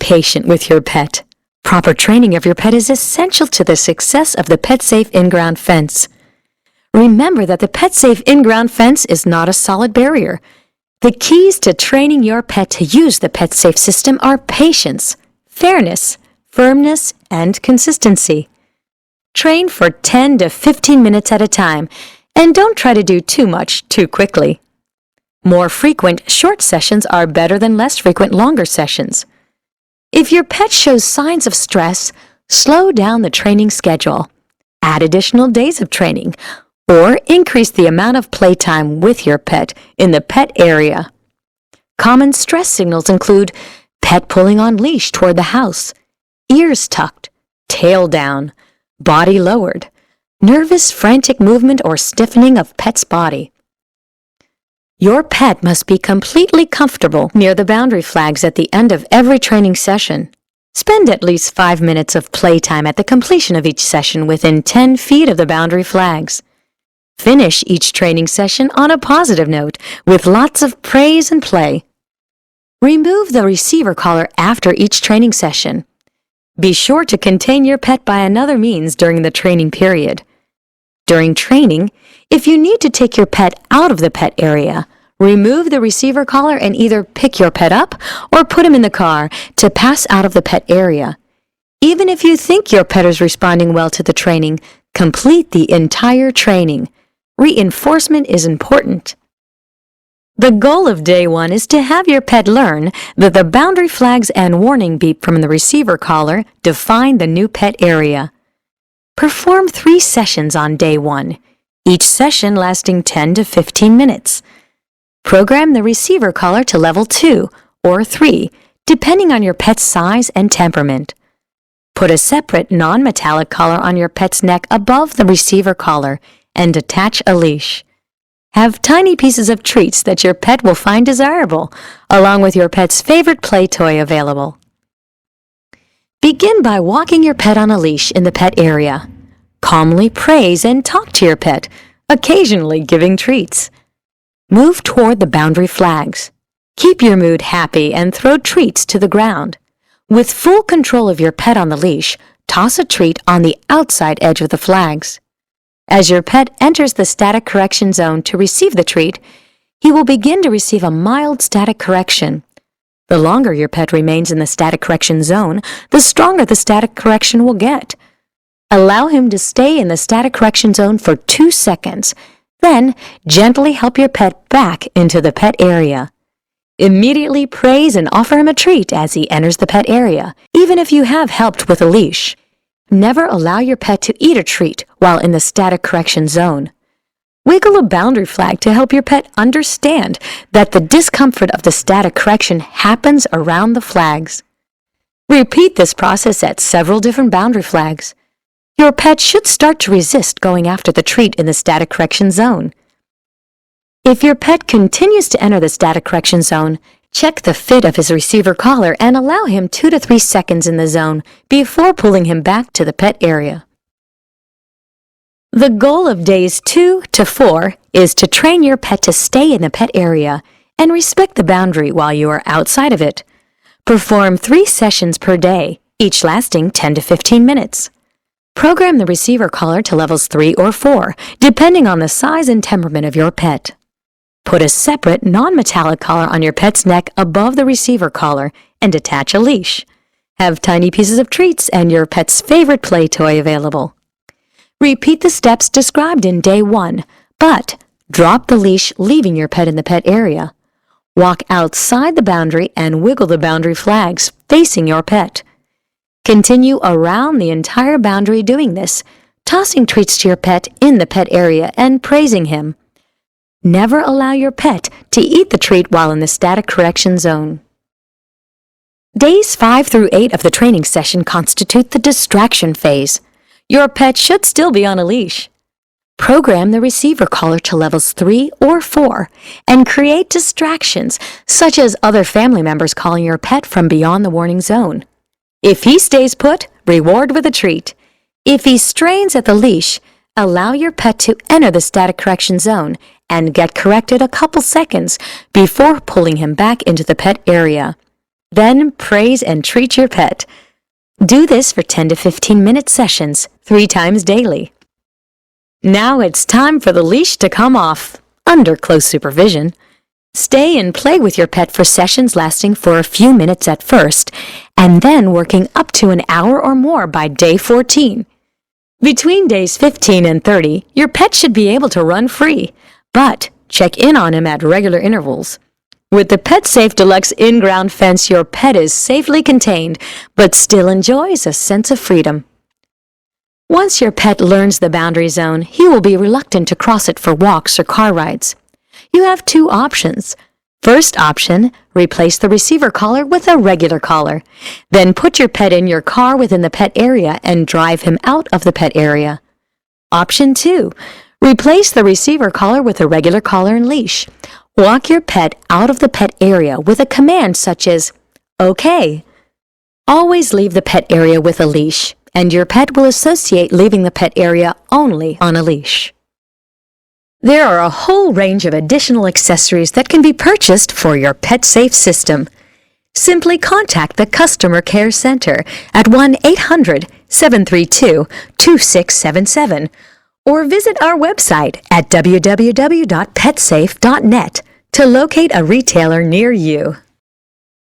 patient with your pet. Proper training of your pet is essential to the success of the PetSafe in-ground fence. Remember that the PetSafe in-ground fence is not a solid barrier. The keys to training your pet to use the PetSafe system are patience, fairness, firmness, and consistency. Train for 10 to 15 minutes at a time, and don't try to do too much too quickly. More frequent, short sessions are better than less frequent, longer sessions. If your pet shows signs of stress, slow down the training schedule, add additional days of training, or increase the amount of playtime with your pet in the pet area. Common stress signals include pet pulling on leash toward the house, ears tucked, tail down, body lowered, nervous, frantic movement or stiffening of pet's body. Your pet must be completely comfortable near the boundary flags at the end of every training session. Spend at least 5 minutes of playtime at the completion of each session within 10 feet of the boundary flags. Finish each training session on a positive note with lots of praise and play. Remove the receiver collar after each training session. Be sure to contain your pet by another means during the training period. During training, if you need to take your pet out of the pet area, remove the receiver collar and either pick your pet up or put him in the car to pass out of the pet area. Even if you think your pet is responding well to the training, complete the entire training. Reinforcement is important. The goal of day 1 is to have your pet learn that the boundary flags and warning beep from the receiver collar define the new pet area. Perform 3 sessions on day 1, each session lasting 10 to 15 minutes. Program the receiver collar to level 2 or 3, depending on your pet's size and temperament. Put a separate non-metallic collar on your pet's neck above the receiver collar and attach a leash. Have tiny pieces of treats that your pet will find desirable, along with your pet's favorite play toy available. Begin by walking your pet on a leash in the pet area. Calmly praise and talk to your pet, occasionally giving treats. Move toward the boundary flags. Keep your mood happy and throw treats to the ground. With full control of your pet on the leash, toss a treat on the outside edge of the flags. As your pet enters the static correction zone to receive the treat, he will begin to receive a mild static correction. The longer your pet remains in the static correction zone, the stronger the static correction will get. Allow him to stay in the static correction zone for 2 seconds, then gently help your pet back into the pet area. Immediately praise and offer him a treat as he enters the pet area, even if you have helped with a leash. Never allow your pet to eat a treat while in the static correction zone. Wiggle a boundary flag to help your pet understand that the discomfort of the static correction happens around the flags. Repeat this process at several different boundary flags. Your pet should start to resist going after the treat in the static correction zone. If your pet continues to enter the static correction zone, check the fit of his receiver collar and allow him 2 to 3 seconds in the zone before pulling him back to the pet area. The goal of days 2 to 4 is to train your pet to stay in the pet area and respect the boundary while you are outside of it. Perform 3 sessions per day, each lasting 10 to 15 minutes. Program the receiver collar to levels 3 or 4, depending on the size and temperament of your pet. Put a separate non-metallic collar on your pet's neck above the receiver collar and attach a leash. Have tiny pieces of treats and your pet's favorite play toy available. Repeat the steps described in day 1, but drop the leash, leaving your pet in the pet area. Walk outside the boundary and wiggle the boundary flags facing your pet. Continue around the entire boundary doing this, tossing treats to your pet in the pet area and praising him. Never allow your pet to eat the treat while in the static correction zone. Days 5 through 8 of the training session constitute the distraction phase. Your pet should still be on a leash. Program the receiver collar to levels 3 or 4 and create distractions such as other family members calling your pet from beyond the warning zone. If he stays put, reward with a treat. If he strains at the leash, allow your pet to enter the static correction zone and get corrected a couple seconds before pulling him back into the pet area. Then praise and treat your pet. Do this for 10 to 15-minute sessions 3 times daily. Now it's time for the leash to come off, under close supervision. Stay and play with your pet for sessions lasting for a few minutes at first, and then working up to an hour or more by day 14. Between days 15 and 30, your pet should be able to run free, but check in on him at regular intervals. With the PetSafe Deluxe in-ground fence, your pet is safely contained, but still enjoys a sense of freedom. Once your pet learns the boundary zone, he will be reluctant to cross it for walks or car rides. You have 2 options. First option, replace the receiver collar with a regular collar. Then put your pet in your car within the pet area and drive him out of the pet area. Option 2, replace the receiver collar with a regular collar and leash. Walk your pet out of the pet area with a command such as, "Okay." Always leave the pet area with a leash, and your pet will associate leaving the pet area only on a leash. There are a whole range of additional accessories that can be purchased for your PetSafe system. Simply contact the Customer Care Center at 1-800-732-2677 or visit our website at www.petsafe.net to locate a retailer near you.